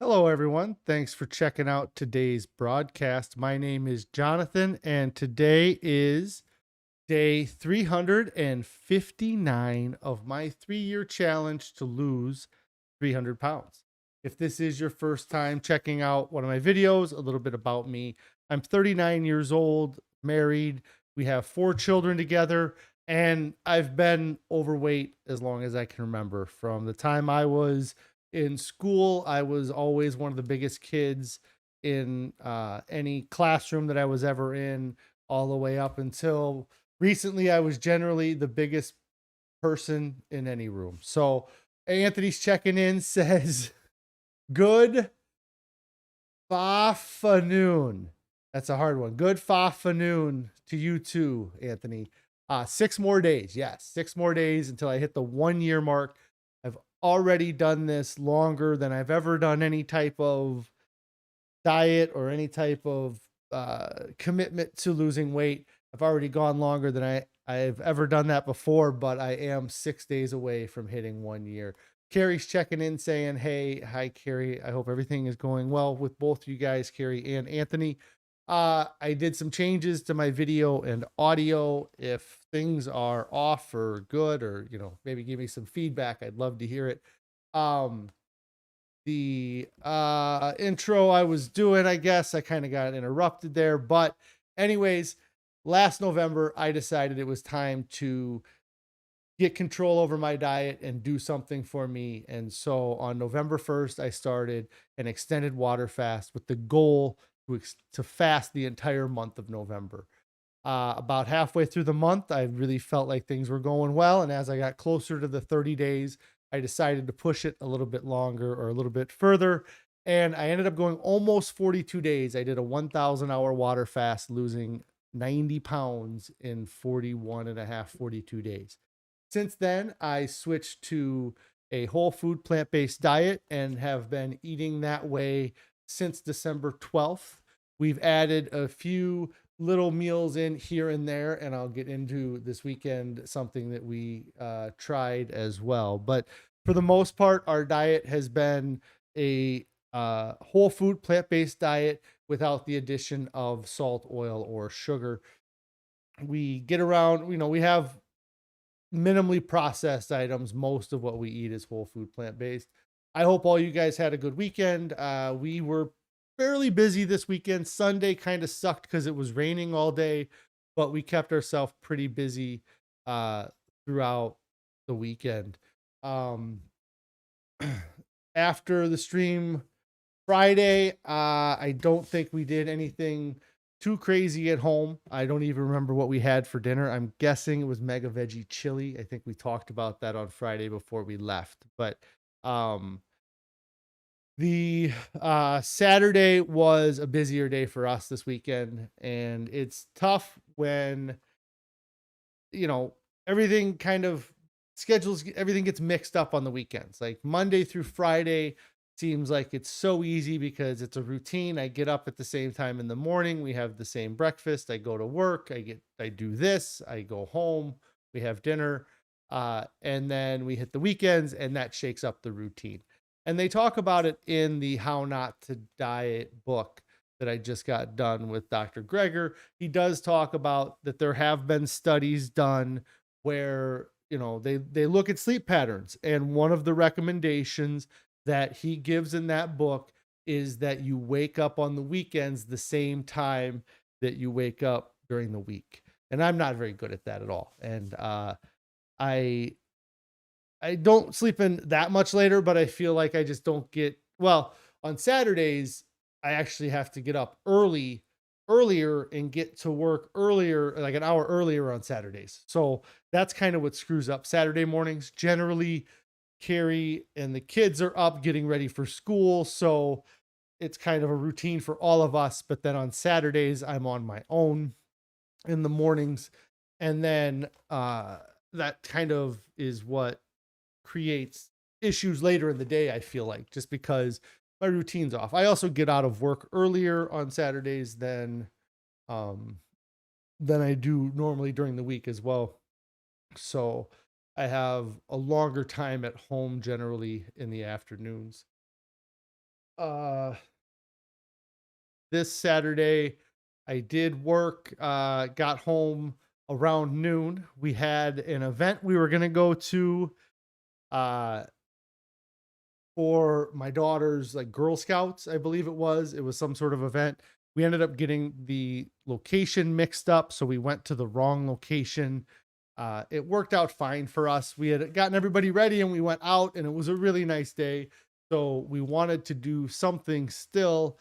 Hello, everyone. Thanks for checking out today's broadcast. My name is Jonathan, and today is day 359 of my 3-year challenge to lose 300 pounds. If this is your first time checking out one of my videos, a little bit about me. I'm 39 years old, married. We have 4 children together, and I've been overweight as long as I can remember. From the time I was in school, I was always one of the biggest kids in any classroom that I was ever in, all the way up until recently. I was generally the biggest person in any room. So Anthony's checking in, says, good afternoon. That's a hard one. Good afternoon to you too, Anthony. 6 more days. Yes, 6 more days until I hit the 1 year mark. I've already done this longer than I've ever done any type of diet or any type of commitment to losing weight. I've already gone longer than I've ever done that before, but I am 6 days away from hitting 1 year. Carrie's checking in saying, hey, hi, Carrie. I hope everything is going well with both you guys, Carrie and Anthony. I did some changes to my video and audio. If things are off or good, or, maybe give me some feedback, I'd love to hear it. The intro I was doing, I guess I kind of got interrupted there. But, anyways, last November, I decided it was time to get control over my diet and do something for me. And so on November 1st, I started an extended water fast with the goal to fast the entire month of November. About halfway through the month, I really felt like things were going well. And as I got closer to the 30 days, I decided to push it a little bit longer or a little bit further. And I ended up going almost 42 days. I did a 1,000-hour water fast, losing 90 pounds in 41 and a half, 42 days. Since then, I switched to a whole food plant based diet and have been eating that way since December 12th. We've added a few little meals in here and there, and I'll get into this weekend something that we tried as well. But for the most part, our diet has been a whole food plant based diet without the addition of salt, oil, or sugar. We get around, we have minimally processed items. Most of what we eat is whole food plant based. I hope all you guys had a good weekend. We were fairly busy this weekend. Sunday kind of sucked because it was raining all day, but we kept ourselves pretty busy uh, throughout the weekend. Um, After the stream Friday, I don't think we did anything too crazy at home. I don't even remember what we had for dinner. I'm guessing it was mega veggie chili. I think we talked about that on Friday before we left. But um the Saturday was a busier day for us this weekend, and it's tough when you know everything kind of schedules, everything gets mixed up on the weekends. Like Monday through Friday seems like it's so easy because it's a routine. I get up at the same time in the morning, we have the same breakfast, I go to work, I do this, I go home, we have dinner, and then we hit the weekends, and that shakes up the routine. And they talk about it in the How Not to Diet book that I just got done with Dr. Greger. He does talk about that there have been studies done where they look at sleep patterns, and one of the recommendations that he gives in that book is that you wake up on the weekends the same time that you wake up during the week. And I'm not very good at that at all. And I I don't sleep in that much later, but I feel like I just don't get well on Saturdays. I actually have to get up earlier and get to work earlier, like an hour earlier on Saturdays. So that's kind of what screws up Saturday mornings. Generally, Carrie and the kids are up getting ready for school. So it's kind of a routine for all of us. But then on Saturdays, I'm on my own in the mornings. And then that kind of is what creates issues later in the day, I feel like, just because my routine's off. I also get out of work earlier on Saturdays um than I do normally during the week as well. So I have a longer time at home generally in the afternoons. Uh, this Saturday, I did work, got home around noon. We had an event we were going to go to uh, for my daughter's like Girl Scouts, I believe it was. It was some sort of event. We ended up getting the location mixed up, so we went to the wrong location. It worked out fine for us. We had gotten everybody ready and we went out, and it was a really nice day. So we wanted to do something still.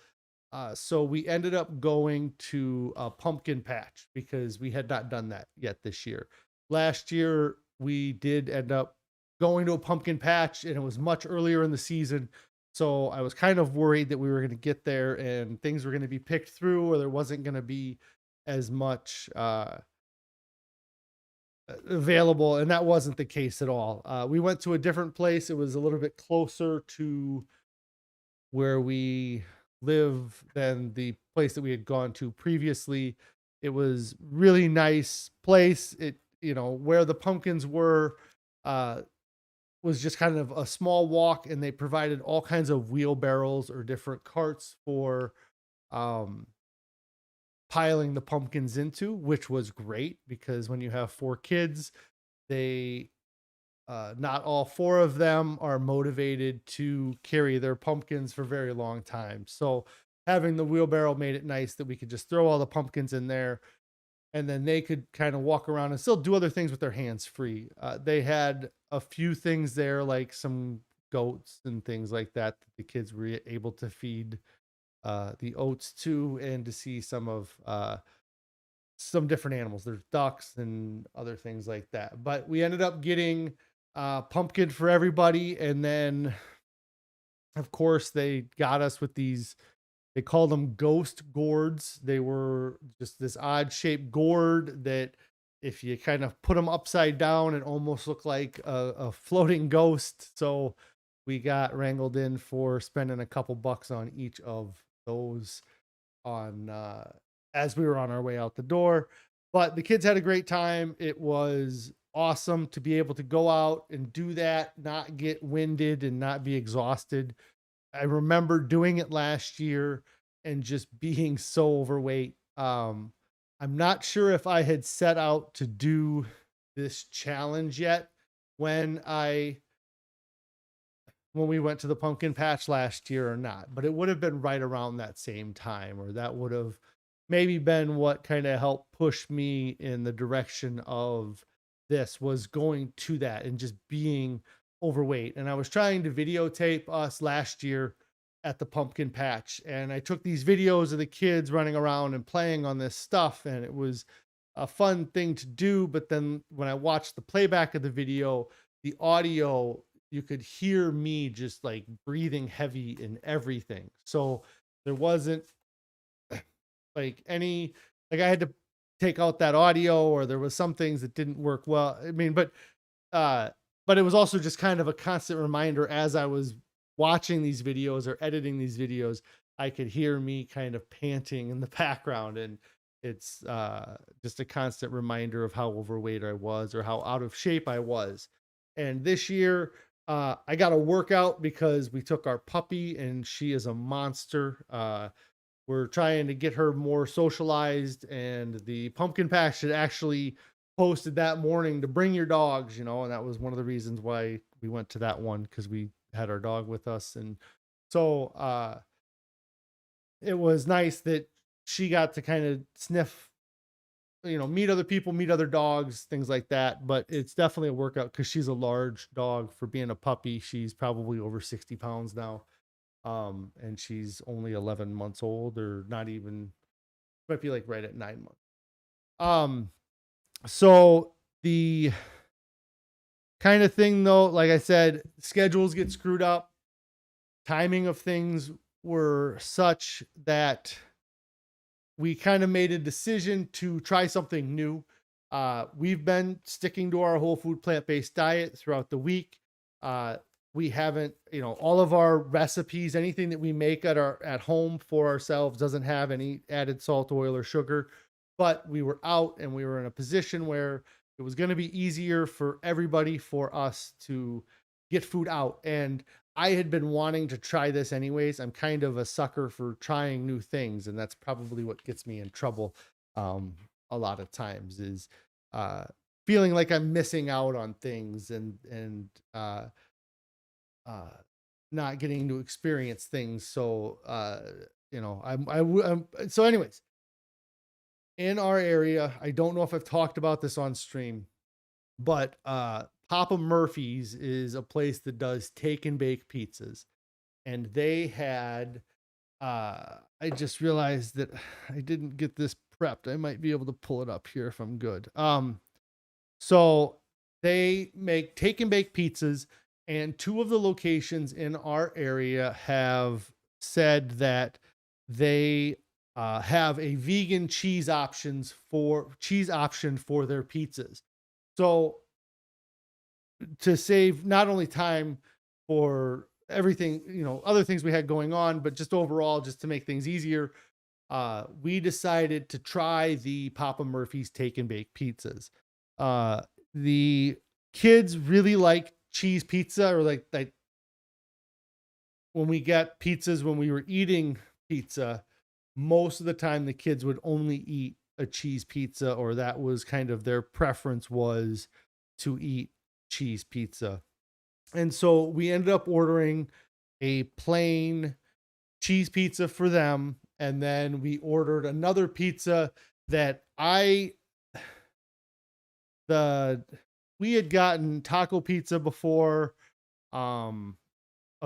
So we ended up going to a pumpkin patch because we had not done that yet this year. Last year, we did end up going to a pumpkin patch, and it was much earlier in the season. So I was kind of worried that we were going to get there and things were going to be picked through, or there wasn't going to be as much available. And that wasn't the case at all. We went to a different place. It was a little bit closer to where we live than the place that we had gone to previously. It was really nice place. It, you know, where the pumpkins were, uh, was just kind of a small walk, and they provided all kinds of wheelbarrows or different carts for um, piling the pumpkins into, which was great because when you have 4 kids, they not all 4 of them are motivated to carry their pumpkins for very long time. So having the wheelbarrow made it nice that we could just throw all the pumpkins in there, and then they could kind of walk around and still do other things with their hands free. They had a few things there, like some goats and things like that, that the kids were able to feed the oats to, and to see some different animals. There's ducks and other things like that. But we ended up getting pumpkin for everybody, and then of course they got us with these, they called them ghost gourds. They were just this odd shaped gourd that if you kind of put them upside down, it almost looked like a floating ghost. So we got wrangled in for spending a couple bucks on each of those on as we were on our way out the door. But the kids had a great time. It was awesome to be able to go out and do that, not get winded and not be exhausted. I remember doing it last year and just being so overweight. I'm not sure if I had set out to do this challenge yet when I when we went to the pumpkin patch last year or not, but it would have been right around that same time, or that would have maybe been what kind of helped push me in the direction of this, was going to that and just being overweight. And I was trying to videotape us last year at the pumpkin patch, and I took these videos of the kids running around and playing on this stuff, and it was a fun thing to do. But then when I watched the playback of the video, the audio, you could hear me just like breathing heavy and everything. So there wasn't like any, like I had to take out that audio, or there was some things that didn't work well. I mean, uh but it was also just kind of a constant reminder as I was watching these videos or editing these videos, I could hear me kind of panting in the background, and it's just a constant reminder of how overweight I was or how out of shape I was. And this year, I got a workout because we took our puppy, and she is a monster. We're trying to get her more socialized, and the pumpkin patch had actually posted that morning to bring your dogs, you know, and that was one of the reasons why we went to that one, because we had our dog with us. And so it was nice that she got to kind of sniff, you know, meet other people, meet other dogs, things like that. But it's definitely a workout because she's a large dog for being a puppy. She's probably over 60 pounds now. And she's only 11 months old, or not even, might be like right at 9 months. Um, so the kind of thing though, like I said, schedules get screwed up. Timing of things were such that we kind of made a decision to try something new. We've been sticking to our whole food plant-based diet throughout the week. We haven't, you know, all of our recipes, anything that we make at home for ourselves doesn't have any added salt, oil, or sugar. But we were out and we were in a position where it was going to be easier for everybody for us to get food out. And I had been wanting to try this anyways. I'm kind of a sucker for trying new things, and that's probably what gets me in trouble um, a lot of times is uh, feeling like I'm missing out on things and uh, not getting to experience things. So so anyways, in our area, I don't know if I've talked about this on stream, but Papa Murphy's is a place that does take and bake pizzas, and they had I just realized that I didn't get this prepped. I might be able to pull it up here if I'm good. So they make take and bake pizzas, and two of the locations in our area have said that they have a vegan cheese option for their pizzas. So to save not only time for everything, other things we had going on, but just overall, just to make things easier, we decided to try the Papa Murphy's take and bake pizzas. The kids really like cheese pizza, or like when we get pizzas, when we were eating pizza, most of the time the kids would only eat a cheese pizza, or that was kind of their preference, was to eat cheese pizza. And so we ended up ordering a plain cheese pizza for them. And then we ordered another pizza that we had gotten taco pizza before a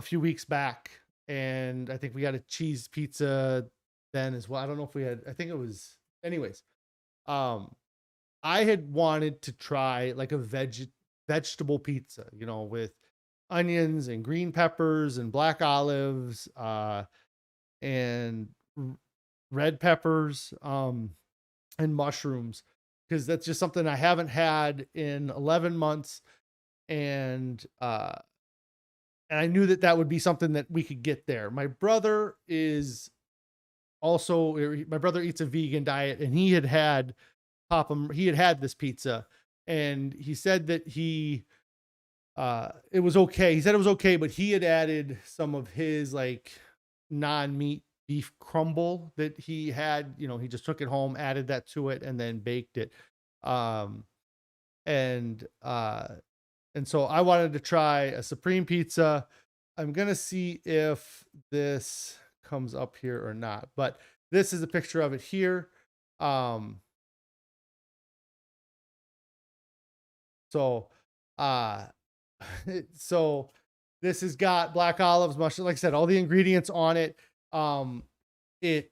few weeks back. And I think we got a cheese pizza then as well. I don't know if we had, I think it was, anyways. Um, I had wanted to try like a vegetable pizza, with onions and green peppers and black olives, and red peppers, and mushrooms, because that's just something I haven't had in 11 months. And I knew that that would be something that we could get there. My brother eats a vegan diet, and he had had this pizza, and he said that it was okay. He said it was okay, but he had added some of his like non-meat beef crumble that he had. He just took it home, added that to it, and then baked it. Um, and uh, and so I wanted to try a supreme pizza. I'm gonna see if this comes up here or not, but this is a picture of it here. Um, so uh so this has got black olives, mushroom, like I said, all the ingredients on it. It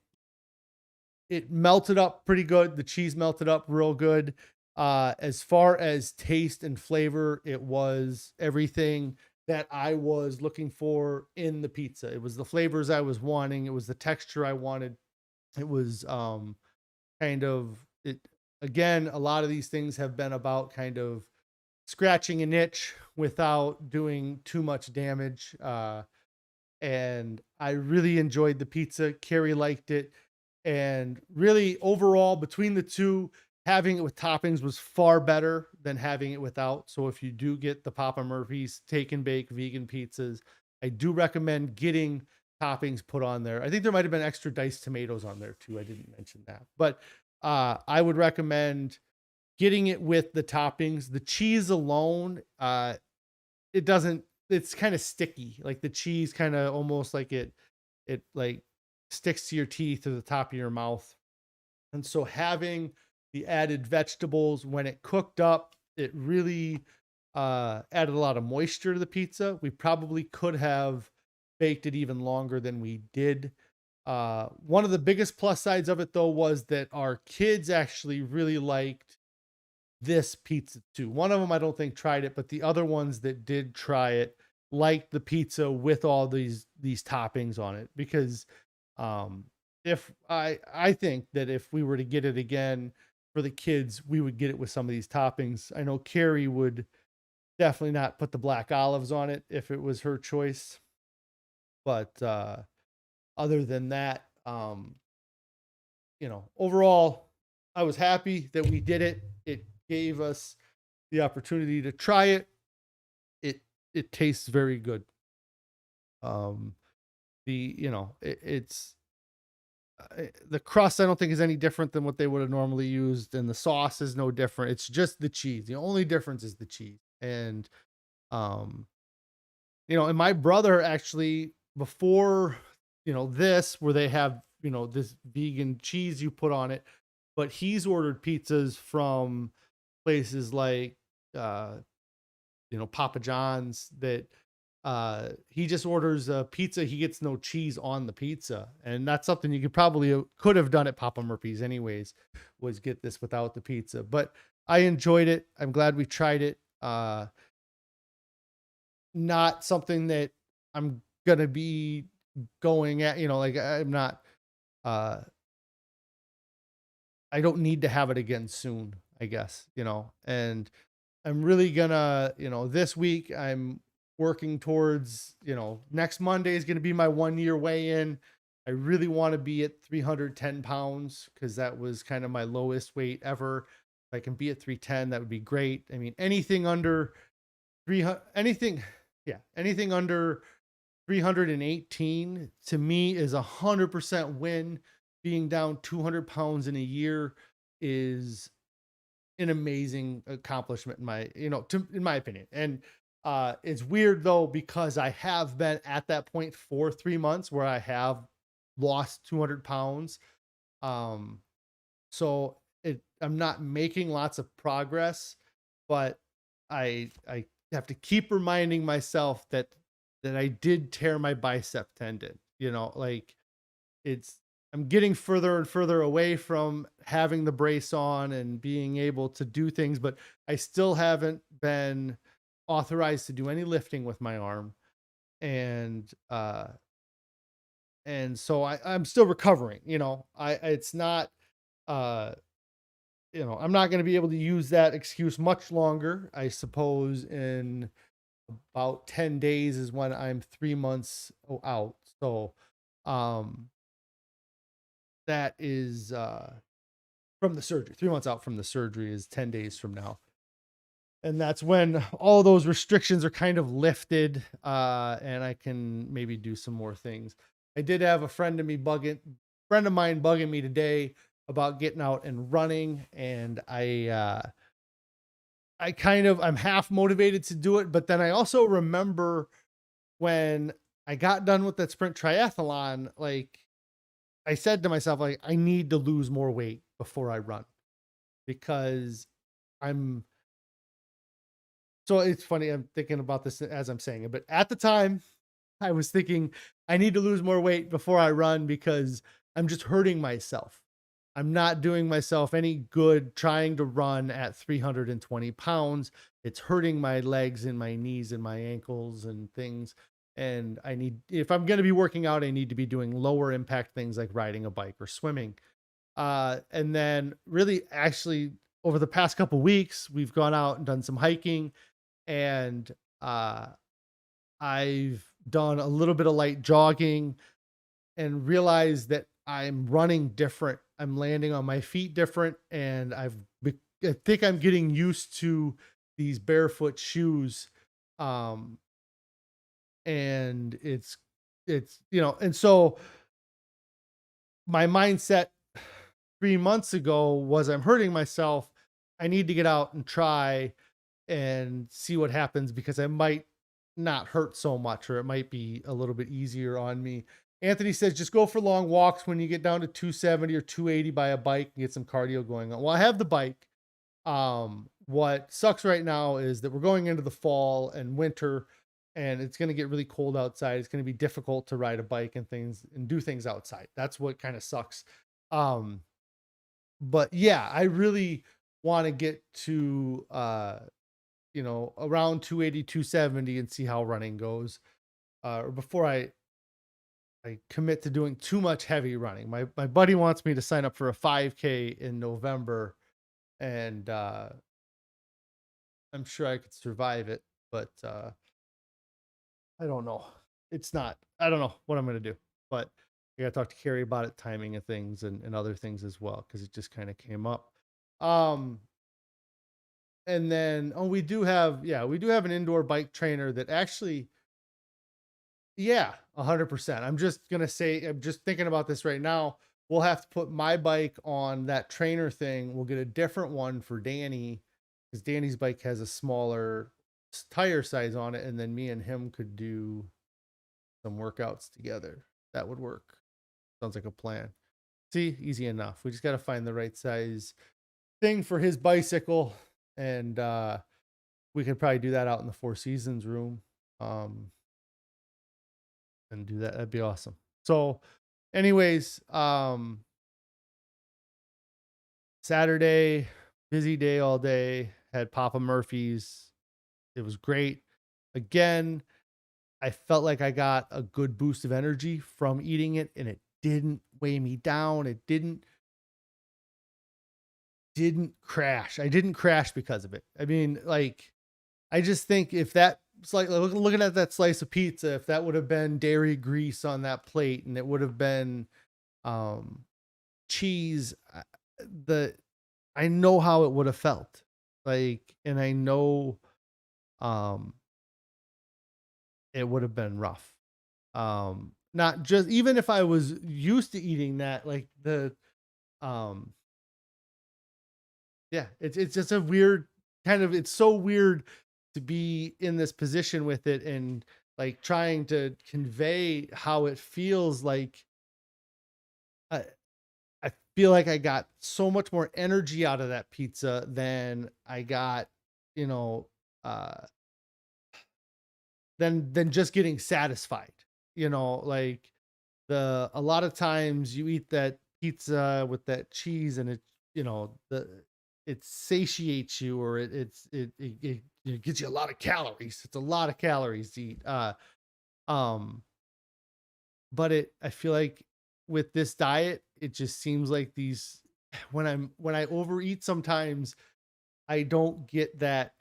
it melted up pretty good. The cheese melted up real good. As far as taste and flavor, it was everything that I was looking for in the pizza. It was the flavors I was wanting. It was the texture I wanted. It was kind of it again, a lot of these things have been about kind of scratching an itch without doing too much damage. And I really enjoyed the pizza. Carrie liked it. And really, overall, between the two, having it with toppings was far better than having it without. So if you do get the Papa Murphy's take and bake vegan pizzas, I do recommend getting toppings put on there. I think there might have been extra diced tomatoes on there too. I didn't mention that. But I would recommend getting it with the toppings. The cheese alone, it doesn't, it's kind of sticky. Like the cheese kind of almost like it like sticks to your teeth or the top of your mouth. And so having the added vegetables when it cooked up, it really added a lot of moisture to the pizza. We probably could have baked it even longer than we did. One of the biggest plus sides of it though was that our kids actually really liked this pizza too. One of them I don't think tried it, but the other ones that did try it liked the pizza with all these toppings on it, because if I think that if we were to get it again for the kids, we would get it with some of these toppings. I know Carrie would definitely not put the black olives on it if it was her choice. But other than that, overall, I was happy that we did it. It gave us the opportunity to try it. It tastes very good. Um, it's the crust I don't think is any different than what they would have normally used, and the sauce is no different. It's just the cheese. The only difference is the cheese. And um, and my brother actually before this where they have this vegan cheese you put on it, but he's ordered pizzas from places like uh Papa John's that he just orders a pizza, he gets no cheese on the pizza. And that's something you could have done at Papa Murphy's anyways, was get this without the pizza. But I enjoyed it. I'm glad we tried it. Not something that I'm gonna be going at, like I'm not uh I don't need to have it again soon, I guess, and I'm really gonna, this week I'm working towards, next Monday is gonna be my 1 year weigh in. I really want to be at 310 pounds because that was kind of my lowest weight ever. If I can be at 310, that would be great. I mean, anything under 300, anything under 318 to me is 100% win. Being down 200 pounds in a year is an amazing accomplishment in my opinion. And it's weird though, because I have been at that point for 3 months where I have lost 200 pounds. Um, so I'm not making lots of progress, but I have to keep reminding myself that I did tear my bicep tendon. Like it's I'm getting further and further away from having the brace on and being able to do things, but I still haven't been authorized to do any lifting with my arm. And so I'm still recovering. It's not uh I'm not going to be able to use that excuse much longer. I suppose in about 10 days is when I'm 3 months out. So um that is from the surgery. 3 months out from the surgery is 10 days from now. And that's when all those restrictions are kind of lifted, and I can maybe do some more things. I did have a friend of mine bugging me today about getting out and running, and I'm half motivated to do it, but then I also remember when I got done with that sprint triathlon, like I said to myself, like, I need to lose more weight before I run because I'm so it's funny. I'm thinking about this as I'm saying it, but at the time I was thinking I need to lose more weight before I run because I'm just hurting myself. I'm not doing myself any good trying to run at 320 pounds. It's hurting my legs and my knees and my ankles and things. And if I'm going to be working out, I need to be doing lower impact things like riding a bike or swimming. And then really actually over the past couple weeks, we've gone out and done some hiking, and uh, I've done a little bit of light jogging and realized that I'm running different. I'm landing on my feet different, and I think I'm getting used to these barefoot shoes. Um, and and so my mindset 3 months ago was I'm hurting myself. I need to get out and try and see what happens because I might not hurt so much, or it might be a little bit easier on me. Anthony says just go for long walks when you get down to 270 or 280 by a bike and get some cardio going on. Well, I have the bike. What sucks right now is that we're going into the fall and winter, and it's going to get really cold outside. It's going to be difficult to ride a bike and things and do things outside. That's what kind of sucks. Um, but yeah, I really want to get to around 280, 270 and see how running goes. Or before I commit to doing too much heavy running. My buddy wants me to sign up for a 5K in November, and I'm sure I could survive it, but I don't know. I don't know what I'm gonna do. But I gotta talk to Carrie about it, timing of things and other things as well, because it just kind of came up. Um and then we do have an indoor bike trainer that actually Yeah, 100%. I'm just gonna say, I'm just thinking about this right now. We'll have to put my bike on that trainer thing. We'll get a different one for Danny because Danny's bike has a smaller tire size on it, and then me and him could do some workouts together. That would work. Sounds like a plan. See, easy enough. We just got to find the right size thing for his bicycle, and we could probably do that out in the Four Seasons room. Um, and do that. That'd be awesome. So, anyways, Saturday, busy day all day, had Papa Murphy's. It was great. Again, I felt like I got a good boost of energy from eating it, and it didn't weigh me down. It didn't crash. I didn't crash because of it. I mean, like, I just think if that looking at that slice of pizza, if that would have been dairy grease on that plate and it would have been um cheese, the I know how it would have felt. Like, and I know um it would have been rough. Not just even if I was used to eating that, like the um yeah, it's just a weird kind of, it's so weird to be in this position with it and like trying to convey how it feels like. I, I feel like I got so much more energy out of that pizza than I got, you know, uh, than just getting satisfied. Like a lot of times you eat that pizza with that cheese and it satiates you, or it gets you a lot of calories. It's a lot of calories to eat. Um, but I feel like with this diet, it just seems like these when I overeat sometimes I don't get that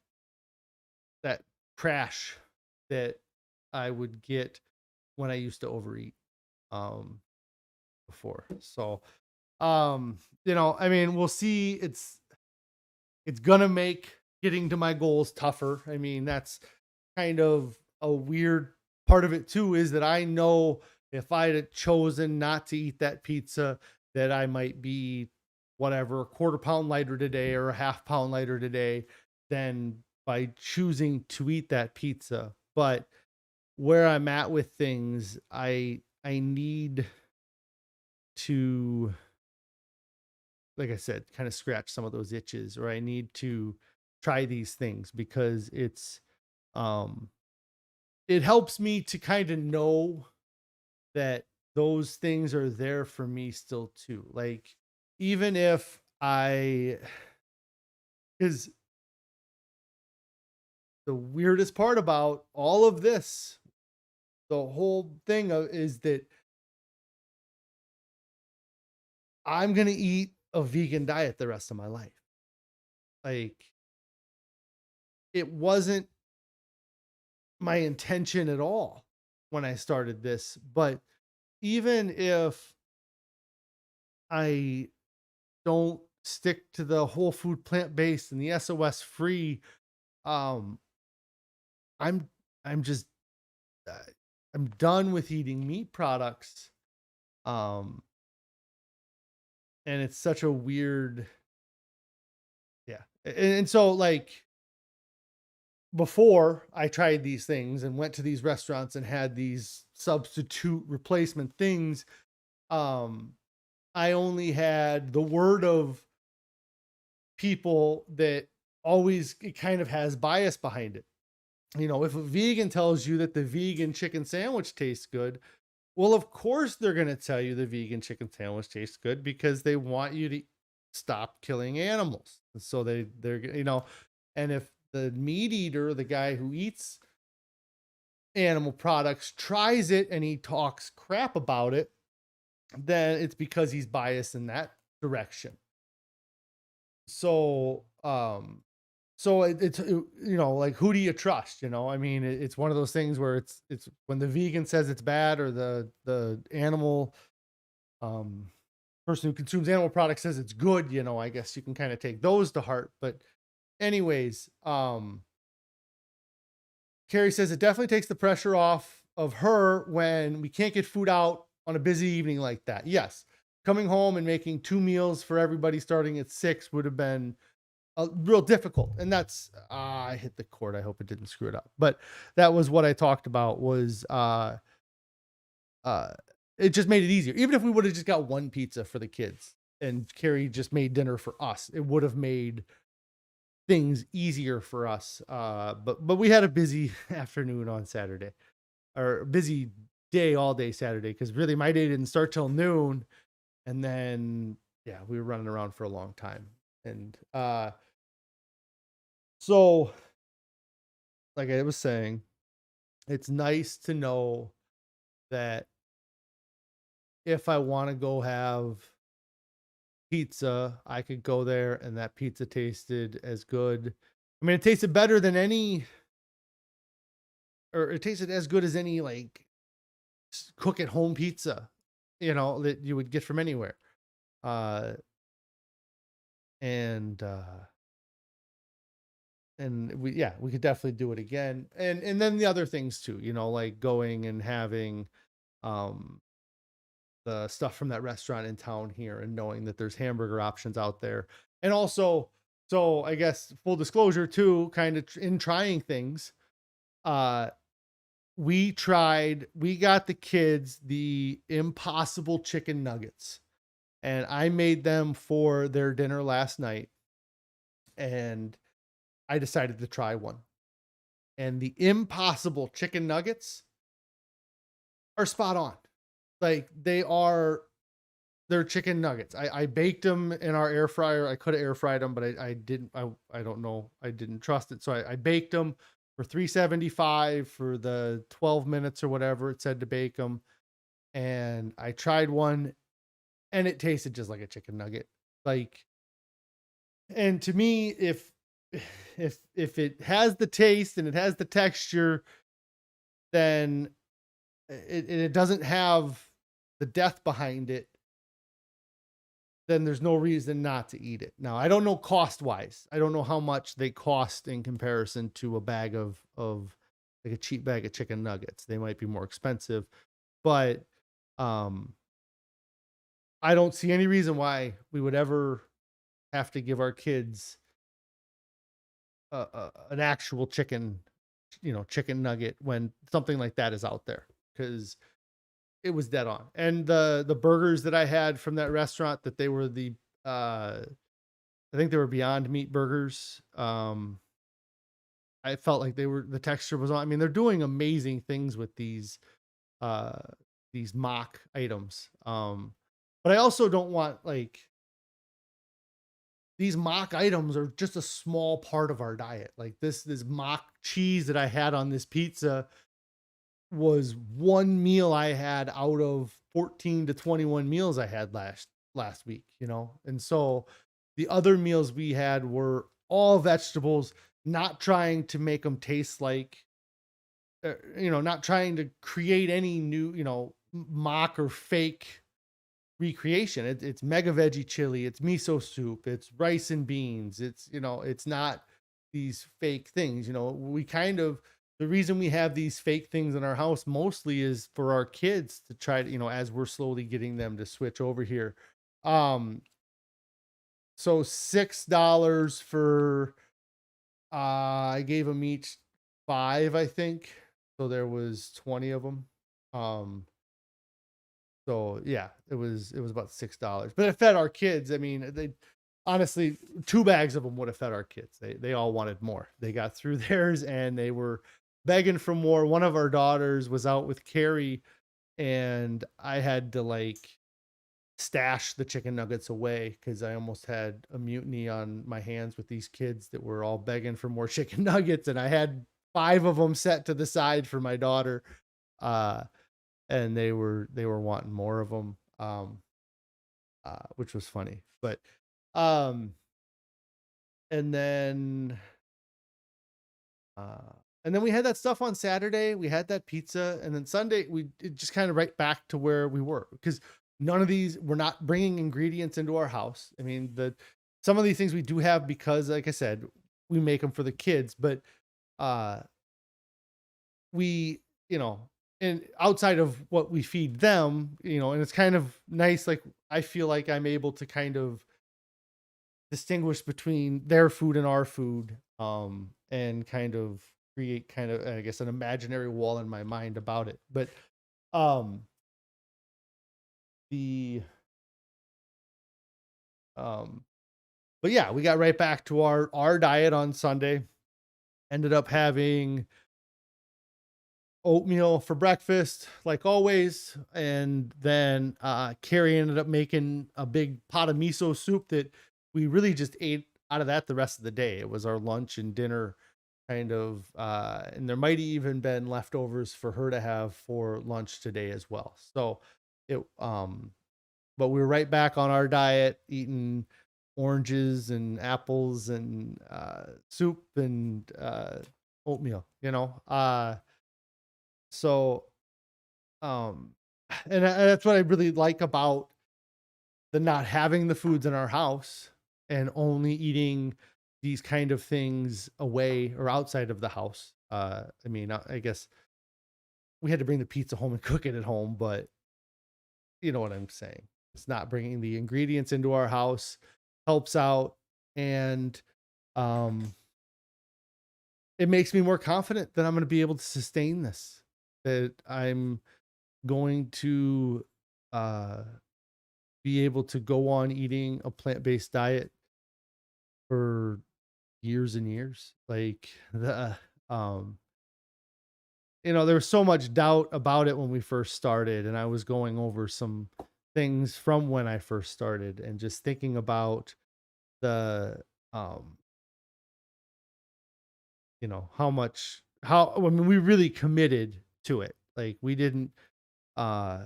crash that I would get when I used to overeat um before. So I mean, we'll see. It's gonna make getting to my goals tougher. I mean, that's kind of a weird part of it too, is that I know if I'd have chosen not to eat that pizza, that I might be whatever, a quarter pound lighter today or a half pound lighter today than by choosing to eat that pizza. But where I'm at with things, I need to, like I said, kind of scratch some of those itches, or I need to try these things because um it helps me to kind of know that those things are there for me still too. Like, even if I is the weirdest part about all of this, the whole thing is that I'm going to eat a vegan diet the rest of my life. Like, it wasn't my intention at all when I started this, but even if I don't stick to the whole food plant-based and the SOS free, um I'm I'm just uh, I'm done with eating meat products. Um and it's such a weird, yeah. And so, like, before I tried these things and went to these restaurants and had these substitute replacement things, um I only had the word of people that always, it kind of has bias behind it. If a vegan tells you that the vegan chicken sandwich tastes good, well, of course they're going to tell you the vegan chicken sandwich tastes good because they want you to stop killing animals. So and if the meat eater, the guy who eats animal products, tries it and he talks crap about it, then it's because he's biased in that direction. So, like, who do you trust? I mean, it's one of those things where it's when the vegan says it's bad, or the animal um person who consumes animal products says it's good. I guess you can kind of take those to heart. But anyways, Carrie says it definitely takes the pressure off of her when we can't get food out on a busy evening like that. Yes, coming home and making 2 meals for everybody starting at 6 would have been real difficult. And that's I hit the cord. I hope it didn't screw it up. But that was what I talked about was uh it just made it easier. Even if we would have just got one pizza for the kids and Carrie just made dinner for us, it would have made things easier for us. But we had a busy afternoon on Saturday, or a busy day all day Saturday, because really my day didn't start till noon. And then yeah, we were running around for a long time. And so like I was saying, it's nice to know that if I want to go have pizza, I could go there and that pizza tasted as good. I mean, it tasted better than any, or it tasted as good as any like cook at home pizza, that you would get from anywhere. Uh, and, uh, and we could definitely do it again. And then the other things too, like going and having, um, the stuff from that restaurant in town here and knowing that there's hamburger options out there. And also, so I guess full disclosure too, kind of in trying things, uh, we got the kids the impossible chicken nuggets and I made them for their dinner last night and I decided to try one. And the impossible chicken nuggets are spot on. Like they're chicken nuggets. I baked them in our air fryer. I could have air fried them, but I didn't. I don't know. I didn't trust it, so I baked them for 375 for the 12 minutes or whatever it said to bake them. And I tried one, and it tasted just like a chicken nugget. Like, and to me, if it has the taste and it has the texture, then it doesn't have the depth behind it, then there's no reason not to eat it. Now, I don't know cost wise. I don't know how much they cost in comparison to a bag of like a cheap bag of chicken nuggets. They might be more expensive, but um I don't see any reason why we would ever have to give our kids an actual chicken nugget when something like that is out there, because it was dead on. And the burgers that I had from that restaurant, that they were the I think they were Beyond Meat burgers. I felt like the texture was on. I mean, they're doing amazing things with uh these mock items. But I also don't want, like, these mock items are just a small part of our diet. Like this mock cheese that I had on this pizza was one meal I had out of 14 to 21 meals I had last week, And so the other meals we had were all vegetables, not trying to make them taste like not trying to create any new, mock or fake recreation. It's mega veggie chili, it's miso soup, it's rice and beans, it's not these fake things. We kind of the reason we have these fake things in our house mostly is for our kids to try to, as we're slowly getting them to switch over here. Um, so $6 for I gave them each five, I think. So there was 20 of them. So yeah, it was about $6, but it fed our kids. I mean, they honestly, 2 bags of them would have fed our kids. They all wanted more. They got through theirs and they were begging for more. One of our daughters was out with Carrie, and I had to like stash the chicken nuggets away because I almost had a mutiny on my hands with these kids that were all begging for more chicken nuggets, and I had 5 of them set to the side for my daughter. Uh, and they were wanting more of them, which was funny. But um and then uh and then we had that stuff on Saturday. We had that pizza, and then Sunday it just kind of right back to where we were, because none of these, we're not bringing ingredients into our house. I mean, some of these things we do have because, like I said, we make them for the kids, but uh we, you know, and outside of what we feed them, and it's kind of nice. Like, I feel like I'm able to kind of distinguish between their food and our food, and kind of create kind of, I guess, an imaginary wall in my mind about it. But um, the um, but yeah, we got right back to our diet on Sunday. Ended up having oatmeal for breakfast, like always, and then Carrie ended up making a big pot of miso soup that we really just ate out of that the rest of the day. It was our lunch and dinner kind of, and there might even been leftovers for her to have for lunch today as well. So it but we were right back on our diet, eating oranges and apples and soup and oatmeal, so um and that's what I really like about the not having the foods in our house and only eating these kind of things away or outside of the house. I mean, I guess we had to bring the pizza home and cook it at home, but you know what I'm saying. It's not bringing the ingredients into our house helps out, and um it makes me more confident that I'm going to be able to sustain this, that I'm going to uh be able to go on eating a plant-based diet for years and years. Like, the there was so much doubt about it when we first started, and I was going over some things from when I first started and just thinking about the um how I mean, we really committed to it. Like, uh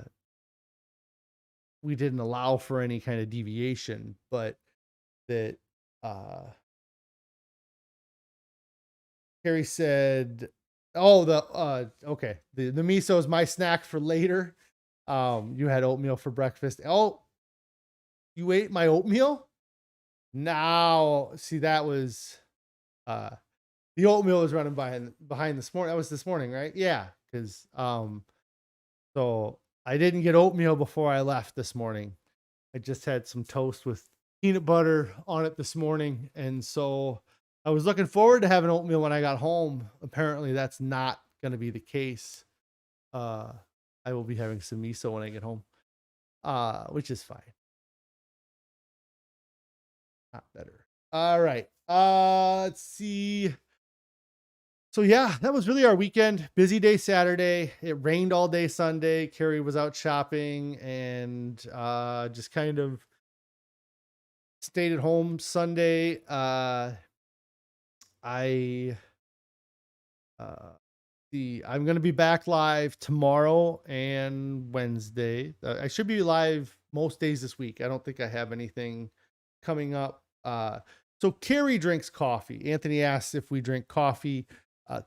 we didn't allow for any kind of deviation, but that uh Carrie said, "Oh, okay, the miso is my snack for later. You had oatmeal for breakfast. Oh, you ate my oatmeal? Now, see, that was uh the oatmeal was running behind this morning. That was this morning, right? Yeah, because so I didn't get oatmeal before I left this morning. I just had some toast with peanut butter on it this morning, and so I was looking forward to having oatmeal when I got home. Apparently, that's not going to be the case. Uh, I will be having some miso when I get home, which is fine. Not better. All right. Let's see. So yeah, that was really our weekend. Busy day Saturday. It rained all day Sunday. Carrie was out shopping and just kind of stayed at home Sunday. I uh I'm gonna be back live tomorrow and Wednesday. I should be live most days this week. I don't think I have anything coming up. So Carrie drinks coffee. Anthony asks if we drink coffee.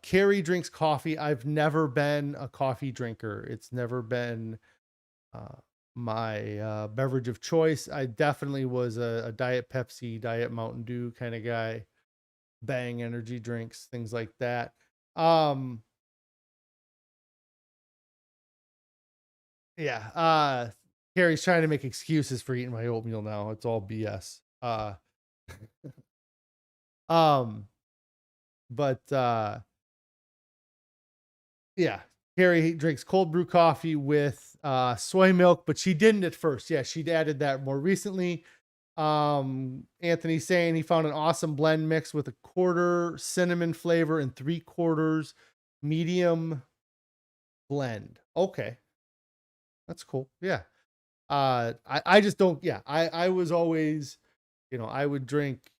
Carrie drinks coffee. I've never been a coffee drinker. It's never been uh, my beverage of choice. I definitely was a Diet Pepsi, Diet Mountain Dew kind of guy. Bang energy drinks, things like that. Um, yeah. Carrie's trying to make excuses for eating my oatmeal now. It's all BS. Um, but yeah, Carrie drinks cold brew coffee with soy milk, but she didn't at first. Yeah, she'd added that more recently. Anthony's saying he found an awesome blend mix with a quarter cinnamon flavor and 3/4 medium blend. Okay, that's cool. Yeah. I just don't, yeah. I was always, I would drink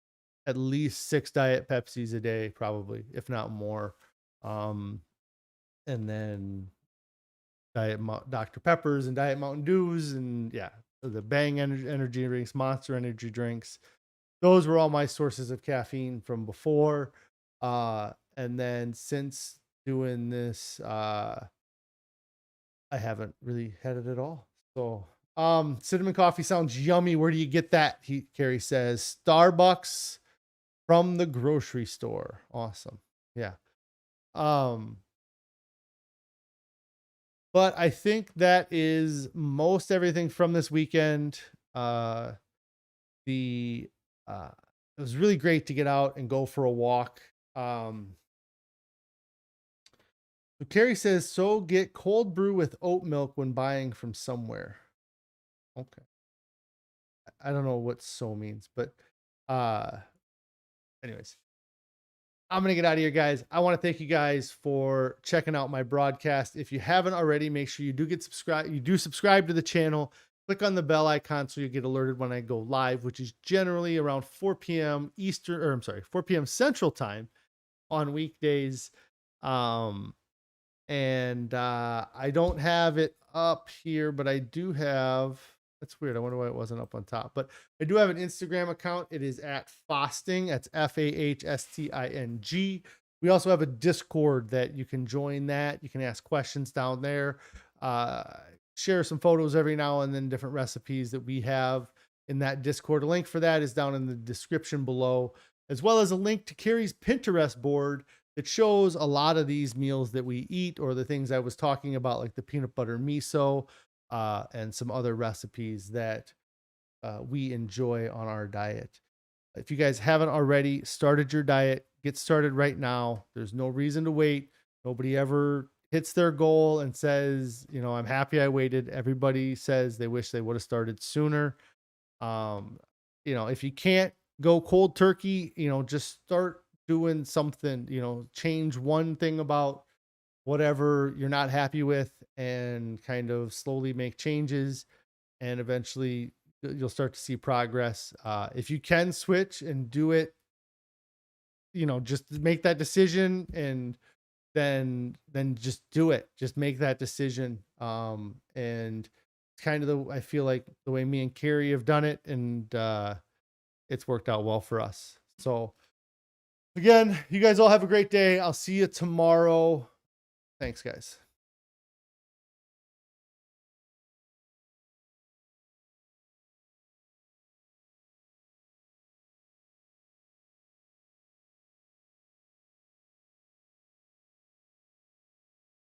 at least 6 Diet Pepsis a day, probably, if not more. Um, and then Dr. Peppers and Diet Mountain Dews, and yeah, the Bang energy drinks, Monster energy drinks. Those were all my sources of caffeine from before. And then since doing this, I haven't really had it at all. So, cinnamon coffee sounds yummy. Where do you get that? Carrie says Starbucks from the grocery store. Awesome. Yeah. Um, But I think that is most everything from this weekend. The It was really great to get out and go for a walk. Um, so Carrie says, so get cold brew with oat milk when buying from somewhere. Okay. I don't know what so means, but uh anyways, I'm gonna get out of here, guys. I want to thank you guys for checking out my broadcast. If you haven't already, make sure you do get subscribed. You do subscribe to the channel. Click on the bell icon so you get alerted when I go live, which is generally around 4 p.m. Eastern, or I'm sorry, 4 p.m. Central Time on weekdays. Um, and I don't have it up here, but I do have. That's weird. I wonder why it wasn't up on top. But I do have an Instagram account. It is at Fahsting. That's FAHSTING. We also have a Discord that you can join. That you can ask questions down there. Uh, Share some photos every now and then, different recipes that we have in that Discord. A link for that is down in the description below, as well as a link to Carrie's Pinterest board that shows a lot of these meals that we eat, or the things I was talking about, like the peanut butter miso, and some other recipes that we enjoy on our diet. If you guys haven't already started your diet, get started right now. There's no reason to wait. Nobody ever hits their goal and says, I'm happy I waited. Everybody says they wish they would have started sooner. Um, if you can't go cold turkey, just start doing something, change one thing about whatever you're not happy with, and kind of slowly make changes, and eventually you'll start to see progress. If you can switch and do it, just make that decision, and then just do it. Just make that decision. And it's kind of I feel like the way me and Carrie have done it, and it's worked out well for us. So again, you guys all have a great day. I'll see you tomorrow. Thanks, guys.